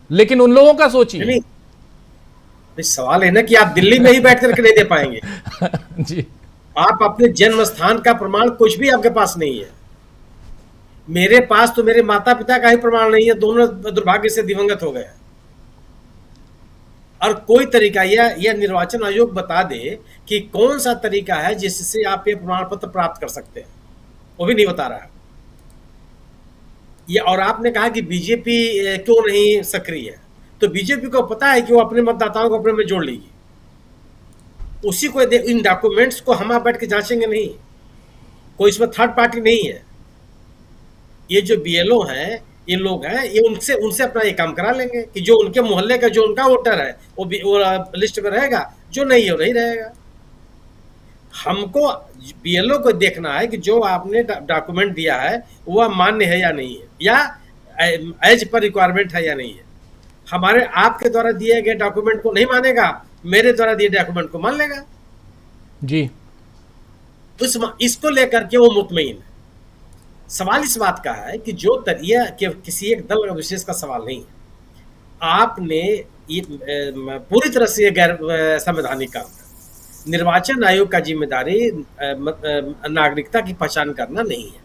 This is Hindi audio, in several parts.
लेकिन उन लोगों का सोचिए। नहीं, सवाल है ना कि आप दिल्ली में ही बैठ करके नहीं दे पाएंगे। जी। आप अपने जन्म स्थान का प्रमाण कुछ भी आपके पास नहीं है। मेरे पास तो मेरे माता पिता का ही प्रमाण नहीं है, दोनों दुर्भाग्य से दिवंगत हो गए। और कोई तरीका यह निर्वाचन आयोग बता दे कि कौन सा तरीका है जिससे आप ये प्रमाण पत्र प्राप्त कर सकते हैं, वो भी नहीं बता रहा है ये। और आपने कहा कि बीजेपी क्यों नहीं सक्रिय है, तो बीजेपी को पता है कि वो अपने मतदाताओं को अपने में जोड़ लेगी। उसी को इन डॉक्यूमेंट्स को हम आप बैठ के जांचेंगे नहीं, कोई इसमें थर्ड पार्टी नहीं है। ये जो बीएलओ हैं, ये लोग हैं, ये उनसे उनसे अपना ये काम करा लेंगे कि जो उनके मोहल्ले का जो उनका वोटर है वो लिस्ट में रहेगा, जो नहीं है वो नहीं रहेगा। हमको बीएलओ को देखना है कि जो आपने डॉक्यूमेंट दिया है वह मान्य है या नहीं है, या एज पर रिक्वायरमेंट है या नहीं है। हमारे आपके द्वारा दिए गए डॉक्यूमेंट को नहीं मानेगा, मेरे द्वारा दिए डॉक्यूमेंट को मान लेगा जी। इसको लेकर के वो मुतमईन है। सवाल इस बात का है कि जो तरीका कि किसी एक दल विशेष का सवाल नहीं है, आपने ये पूरी तरह से गैर संवैधानिक काम है। निर्वाचन आयोग का जिम्मेदारी नागरिकता की पहचान करना नहीं है।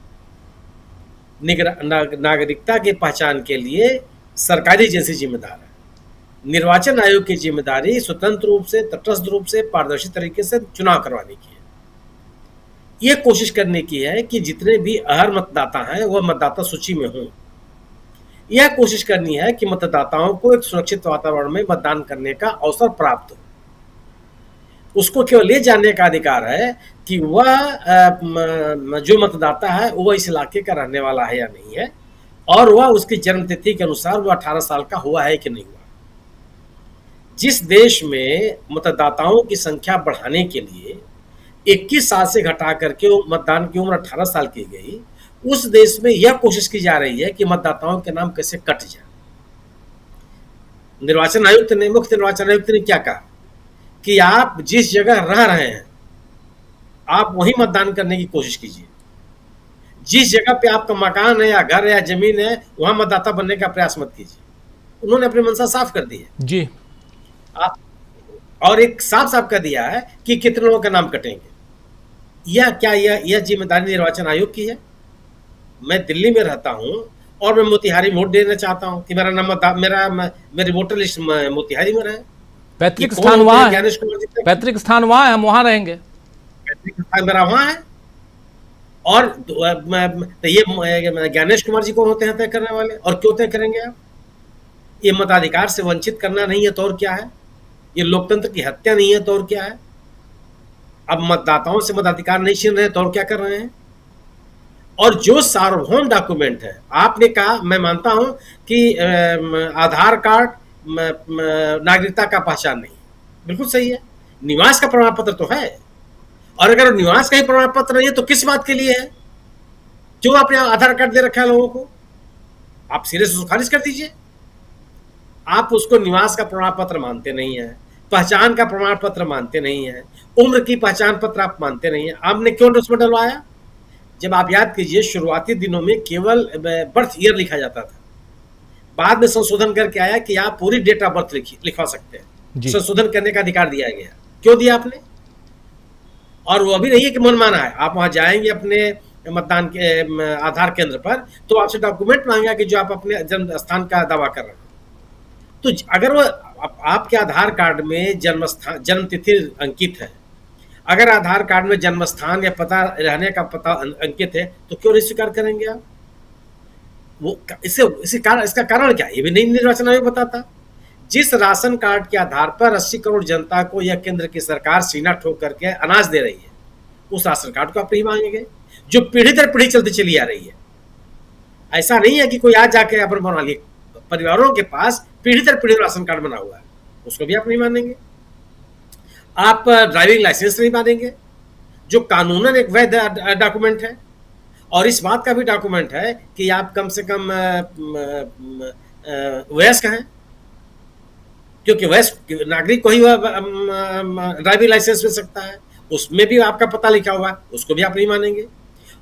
नागरिकता की पहचान के लिए सरकारी एजेंसी जिम्मेदार है। निर्वाचन आयोग की जिम्मेदारी स्वतंत्र रूप से, तटस्थ रूप से, पारदर्शी तरीके से चुनाव करवाने की है। ये कोशिश करने की है कि जितने भी अहर्ह मतदाता हैं वह मतदाता सूची में हों। यह कोशिश करनी है कि मतदाताओं को एक सुरक्षित वातावरण में मतदान करने का अवसर प्राप्त हो। उसको केवल ये जानने का अधिकार है कि वह जो मतदाता है वह इस इलाके का रहने वाला है या नहीं है, और वह उसकी जन्म तिथि के अनुसार वह 18 साल का हुआ है कि नहीं हुआ। जिस देश में मतदाताओं की संख्या बढ़ाने के लिए 21 साल से घटा करके मतदान की उम्र 18 साल की गई, उस देश में यह कोशिश की जा रही है कि मतदाताओं के नाम कैसे कट जाए। निर्वाचन आयुक्त ने, मुख्य निर्वाचन आयुक्त ने क्या कहा कि आप जिस जगह रह रहे हैं आप वहीं मतदान करने की कोशिश कीजिए। जिस जगह पे आपका मकान है या घर है या जमीन है वहां मतदाता बनने का प्रयास मत कीजिए। उन्होंने अपनी मंशा साफ कर दी है जी। आप, और एक साफ साफ कर दिया है कि कितने लोगों का नाम कटेंगे। यह क्या यह जिम्मेदारी निर्वाचन आयोग की है? मैं दिल्ली में रहता हूं और मैं मोतिहारी वोट देना चाहता हूं कि मेरा नाम मेरी वोटर लिस्ट मोतिहारी में रहे। पैतृक स्थान वहां है, ज्ञानेश कुमार जी पैतृक स्थान वहां है, हम वहां रहेंगे। पैतृक स्थान मेरा वहां है। और तो ये ज्ञानेश कुमार जी कौन होते हैं तय करने वाले, और क्यों तय करेंगे आप? ये मताधिकार से वंचित करना नहीं है तो और क्या है? ये लोकतंत्र की हत्या नहीं है तो और क्या है? अब मतदाताओं से मताधिकार नहीं छीन रहे तो और क्या कर रहे हैं? और जो सार्वभौम डॉक्यूमेंट है, आपने कहा, मैं मानता हूं कि आधार कार्ड नागरिकता का पहचान नहीं, बिल्कुल सही है। निवास का प्रमाण पत्र तो है, और अगर निवास का ही प्रमाण पत्र नहीं है तो किस बात के लिए है? जो आपने आधार कार्ड दे रखा है लोगों को, आप सिरे से खारिज कर दीजिए। आप उसको निवास का प्रमाण पत्र मानते नहीं है, पहचान का प्रमाण पत्र मानते नहीं है, उम्र की पहचान पत्र आप मानते नहीं है। आपने क्यों उसमें डलवाया? जब आप याद कीजिए, शुरुआती दिनों में केवल बर्थ ईयर लिखा जाता था, बाद में संशोधन करके आया कि आप पूरी डेट ऑफ बर्थ लिखवा सकते हैं। संशोधन करने का अधिकार दिया गया। क्यों दिया आपने? और वो अभी नहीं है कि मन माना है। आप वहां जाएंगे अपने मतदान के आधार केंद्र पर, तो आपसे डॉक्यूमेंट मांगेगा कि जो आप अपने जन्म स्थान का दावा कर रहे हैं। तो अगर वो आपके आधार कार्ड में जन्म तिथि अंकित है, अगर आधार कार्ड में जन्म स्थान या पता रहने का पता अंकित है, तो क्यों नहीं स्वीकार करेंगे आप? वो इसका कारण क्या है ये भी नहीं निर्वाचन आयोग बताता। जिस राशन कार्ड के आधार पर 80 करोड़ जनता को यह केंद्र की सरकार सीना ठोक करके अनाज दे रही है, उस राशन कार्ड को आप नहीं मांगेंगे, जो पीढ़ी दर पीढ़ी चलती चली आ रही है। ऐसा नहीं है कि कोई आज जाके अपन बना लिए, परिवारों के पास पीढ़ी दर पीढ़ी राशन कार्ड बना हुआ है, उसको भी आप नहीं मानेंगे। आप ड्राइविंग लाइसेंस नहीं मानेंगे, जो कानूनन एक वैध डॉक्यूमेंट है, और इस बात का भी डॉक्यूमेंट है कि आप कम से कम वयस्क हैं, क्योंकि वयस्क नागरिक को ही ड्राइविंग लाइसेंस मिल सकता है। उसमें भी आपका पता लिखा हुआ है, उसको भी आप नहीं मानेंगे।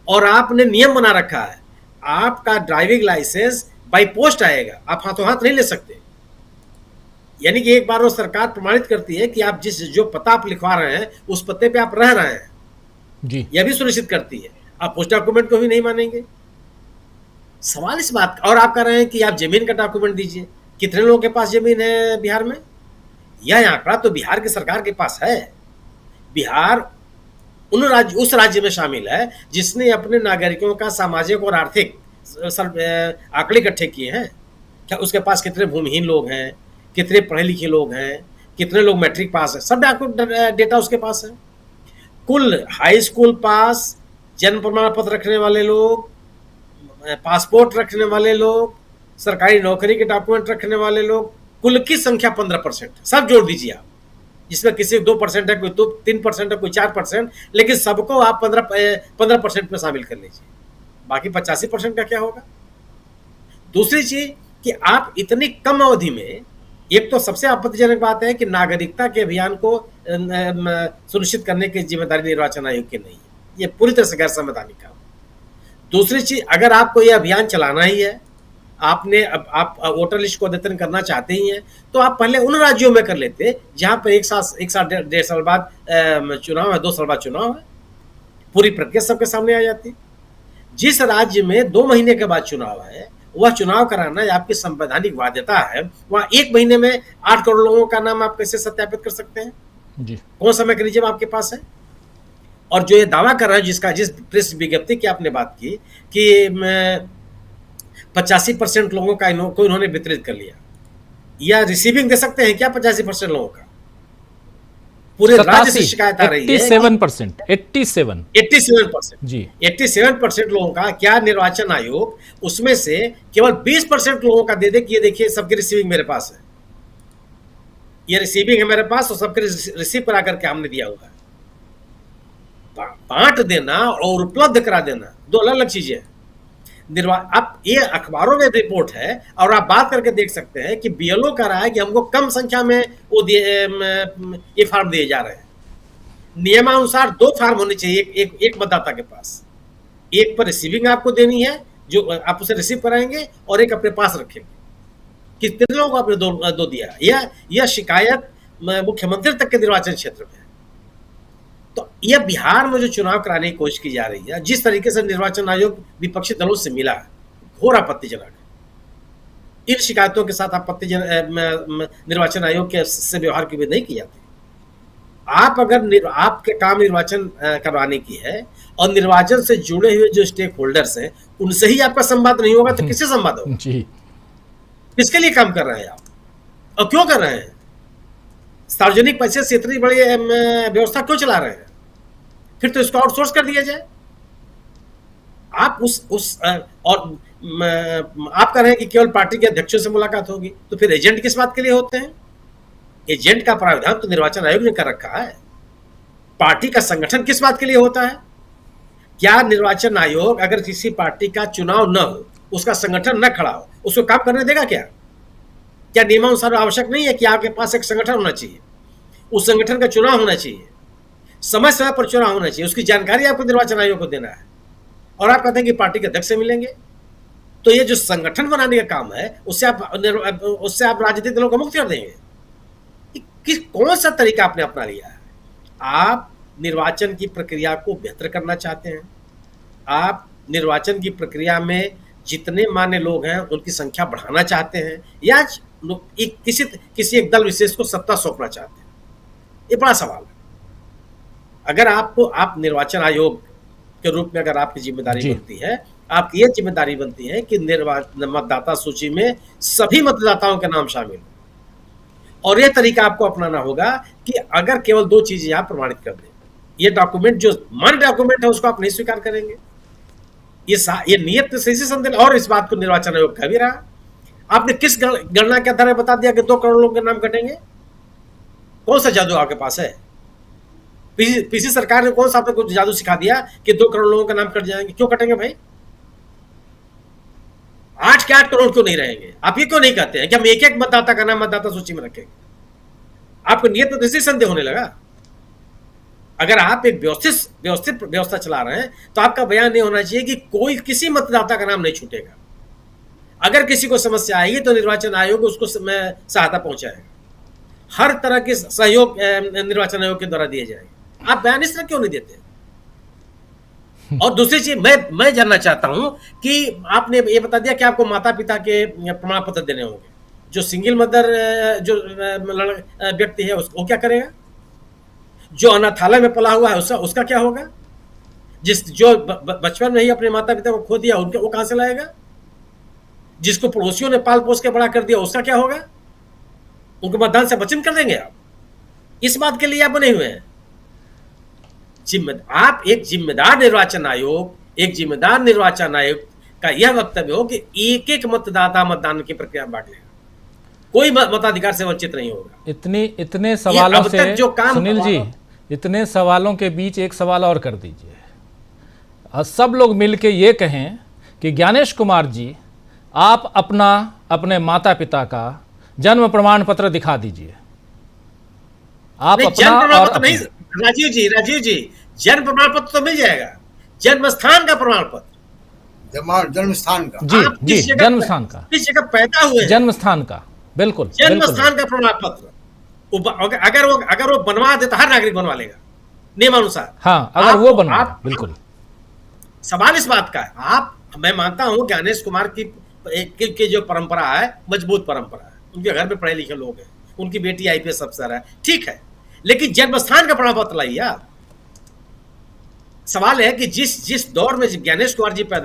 और आपने नियम बना रखा है, आपका ड्राइविंग लाइसेंस बाई पोस्ट आएगा, आप हाथों हाथ नहीं ले सकते। यानी कि एक बार वो सरकार प्रमाणित करती है कि आप जो पता आप लिखवा रहे हैं उस पते पे आप रह रहे हैं, जी, यह भी सुनिश्चित करती है। आप उस डॉक्यूमेंट को भी नहीं मानेंगे। सवाल इस बात का, और आप कह रहे हैं कि आप जमीन का डॉक्यूमेंट दीजिए। कितने लोगों के पास जमीन है बिहार में? यह आंकड़ा तो बिहार की सरकार के पास है। बिहार उस राज्य में शामिल है जिसने अपने नागरिकों का सामाजिक और आर्थिक आंकड़े इकट्ठे किए हैं। क्या उसके पास कितने भूमिहीन लोग हैं, कितने पढ़े लिखे लोग हैं, कितने लोग मैट्रिक पास है, सब डेटा उसके पास है। कुल हाई स्कूल पास, जन्म प्रमाण पत्र रखने वाले लोग, पासपोर्ट रखने वाले लोग, सरकारी नौकरी के डॉक्यूमेंट रखने वाले लोग, कुल की संख्या 15%। सब जोड़ दीजिए आप, जिसमें किसी 2% है, कोई 3% है, कोई 4%, लेकिन सबको आप 15% में शामिल कर लीजिए। बाकी 85% का क्या होगा? दूसरी चीज कि आप इतनी कम अवधि में, एक तो सबसे आपत्तिजनक बात है कि नागरिकता के अभियान को सुनिश्चित करने की जिम्मेदारी निर्वाचन आयोग की नहीं है। ये पूरी तरह से गैर संवैधानिक काम। दूसरी चीज, अगर आपको यह अभियान चलाना ही है, आप वोटर लिस्ट को अद्यतन करना चाहते ही हैं, तो आप पहले उन राज्यों में कर लेते जहां पर एक साल 1.5 साल बाद चुनाव है, 2 साल बाद चुनाव है, पूरी प्रक्रिया सबके सामने आ जाती। जिस राज्य में 2 महीने के बाद चुनाव है, वह चुनाव कराना आपकी संवैधानिक बाध्यता है। वहां 1 महीने में 8 करोड़ लोगों का नाम आप कैसे सत्यापित कर सकते हैं? जी, कौन सा मैकेनिज्म आपके पास है? और जो ये दावा कर रहा है, जिस प्रेस विज्ञप्ति की आपने बात की कि 85% लोगों का इन्होंने वितरित कर लिया, या रिसीविंग दे सकते हैं क्या 85% लोगों का? पूरे राज्य से शिकायत आ रही है 87%, 87% जी, 87% लोगों का, क्या निर्वाचन आयोग उसमें से केवल 20% लोगों का दे दे कि ये देखिए सबकी रिसीविंग मेरे पास है, ये रिसीविंग है मेरे पास, और सबके रिसीव करा करके हमने दिया हुआ है। बांट देना और उपलब्ध करा देना दो अलग अलग चीजें हैं। आप ये अखबारों में रिपोर्ट है, और आप बात करके देख सकते हैं कि बीएलओ कह रहा है कि हमको कम संख्या में वो ये फार्म दिए जा रहे हैं। नियमानुसार 2 फार्म होने चाहिए एक मतदाता के पास। एक पर रिसीविंग आपको देनी है, जो आप उसे रिसीव कराएंगे, और एक अपने पास रखेंगे। कितने लोगों को आपने दो दिया? यह शिकायत मुख्यमंत्री तक के निर्वाचन क्षेत्र में है। तो यह बिहार में जो चुनाव कराने की कोशिश की जा रही है, जिस तरीके से निर्वाचन आयोग विपक्षी दलों से मिला है, घोर आपत्तिजनक है। इन शिकायतों के साथ निर्वाचन आयोग के से व्यवहार की नहीं की जाती। आप अगर आपके काम निर्वाचन करवाने की है, और निर्वाचन से जुड़े हुए जो स्टेक होल्डर्स हैं उनसे ही आपका संवाद नहीं होगा, तो किससे संवाद होगा? जी, किसके लिए काम कर रहे हैं आप, और क्यों कर रहे हैं? सार्वजनिक पैसे से इतनी बड़ी व्यवस्था क्यों चला रहे हैं? फिर तो इसको आउटसोर्स कर दिया जाए। आप और आप कह रहे हैं कि केवल पार्टी के अध्यक्षों से मुलाकात होगी, तो फिर एजेंट किस बात के लिए होते हैं? एजेंट का प्रावधान तो निर्वाचन आयोग ने कर रखा है। पार्टी का संगठन किस बात के लिए होता है? क्या निर्वाचन आयोग अगर किसी पार्टी का चुनाव न हो, उसका संगठन न खड़ा हो, उसको काम करने देगा क्या? क्या नियमानुसार आवश्यक नहीं है कि आपके पास एक संगठन होना चाहिए, उस संगठन का चुनाव होना चाहिए, समय समय पर चुनाव होना चाहिए, उसकी जानकारी आपको निर्वाचन आयोग को देना है, और आप कहते हैं कि पार्टी के अध्यक्ष से मिलेंगे? तो ये जो संगठन बनाने का काम है, उससे आप राजनीतिक दलों को मुक्त कर देंगे। कौन सा तरीका आपने अपना लिया है? आप निर्वाचन की प्रक्रिया को बेहतर करना चाहते हैं, आप निर्वाचन की प्रक्रिया में जितने मान्य लोग हैं उनकी संख्या बढ़ाना चाहते हैं, या किसी एक दल विशेष को सत्ता सौंपना चाहते हैं? ये बड़ा सवाल है। अगर आप निर्वाचन आयोग के रूप में अगर आपकी जिम्मेदारी बनती है, आपकी ये जिम्मेदारी बनती है कि मतदाता सूची में सभी मतदाताओं के नाम शामिल हो, और यह तरीका आपको अपनाना होगा कि अगर केवल 2 चीजें आप प्रमाणित कर दें, ये डॉक्यूमेंट जो मान्य डॉक्यूमेंट है उसको आप नहीं स्वीकार करेंगे, ये नियत सही से समझे। और इस बात को निर्वाचन आयोग कह भी रहा, आपने किस गणना के आधार पर बता दिया कि 2 करोड़ लोगों के नाम कटेंगे? कौन सा जादू आपके पास है? पीसी सरकार ने कौन सा आपको कुछ जादू सिखा दिया कि 2 करोड़ लोगों का नाम कट जाएंगे? क्यों कटेंगे भाई? 8 के 8 करोड़ क्यों नहीं रहेंगे? आप ये क्यों नहीं कहते हैं कि हम एक मतदाता का नाम मतदाता सूची में रखेंगे? आपको नियत तो इसी संदेह होने लगा। अगर आप एक व्यवस्थित व्यवस्था चला रहे हैं, तो आपका बयान नहीं होना चाहिए कि किसी मतदाता का नाम नहीं छूटेगा। अगर किसी को समस्या आएगी तो निर्वाचन आयोग उसको सहायता पहुंचाएगा, हर तरह के सहयोग निर्वाचन आयोग के द्वारा दिए जाएंगे। आप बयान इस तरह क्यों नहीं देते? और दूसरी चीज मैं जानना चाहता हूं कि आपने ये बता दिया कि आपको माता पिता के प्रमाण पत्र देने होंगे, जो सिंगल मदर जो व्यक्ति है उसको क्या करेगा? जो अनाथालय में पला हुआ है उसका क्या होगा? जो बचपन में ही अपने माता पिता को खो दिया उनके वो कहां से लाएगा? जिसको पड़ोसियों ने पाल पोस के बड़ा कर दिया उसका क्या होगा? उनको मतदान से वंचित कर देंगे आप? इस बात के लिए आप बने हुए हैं। आप एक जिम्मेदार निर्वाचन आयोग का यह वक्तव्य हो कि एक एक मतदाता मतदान की प्रक्रिया में भाग लेगा, कोई मताधिकार से वंचित नहीं होगा। इतने सवालों से जो काम सुनील जी, इतने सवालों के बीच एक सवाल और कर दीजिए। सब लोग मिलके ये कहें कि ज्ञानेश कुमार जी, आप अपने माता पिता का जन्म प्रमाण पत्र दिखा दीजिए। आप अपना और नहीं, राजीव जी जन्म प्रमाण पत्र तो मिल जाएगा, जन्म स्थान का प्रमाण पत्र, जन्म स्थान का, जी जन्म स्थान का, किस जगह पैदा हुए, जन्म स्थान का, बिल्कुल जन्म स्थान का प्रमाण पत्र। अगर वो बनवा दे तो हर नागरिक बनवा लेगा नियमानुसार। हाँ, अगर वो बनवा, बिल्कुल। सवाल इस बात का है, मैं मानता हूं ज्ञानेश कुमार की जो परंपरा है मजबूत परंपरा है, उनके घर में पढ़े लिखे लोग हैं, उनकी बेटी आईपीएस अफसर है, ठीक है, लेकिन जन्म स्थान का प्रमाण पत्र लाइए आप। सवाल है कि जिस दौर में ज्ञानेश कुमार जी पैदा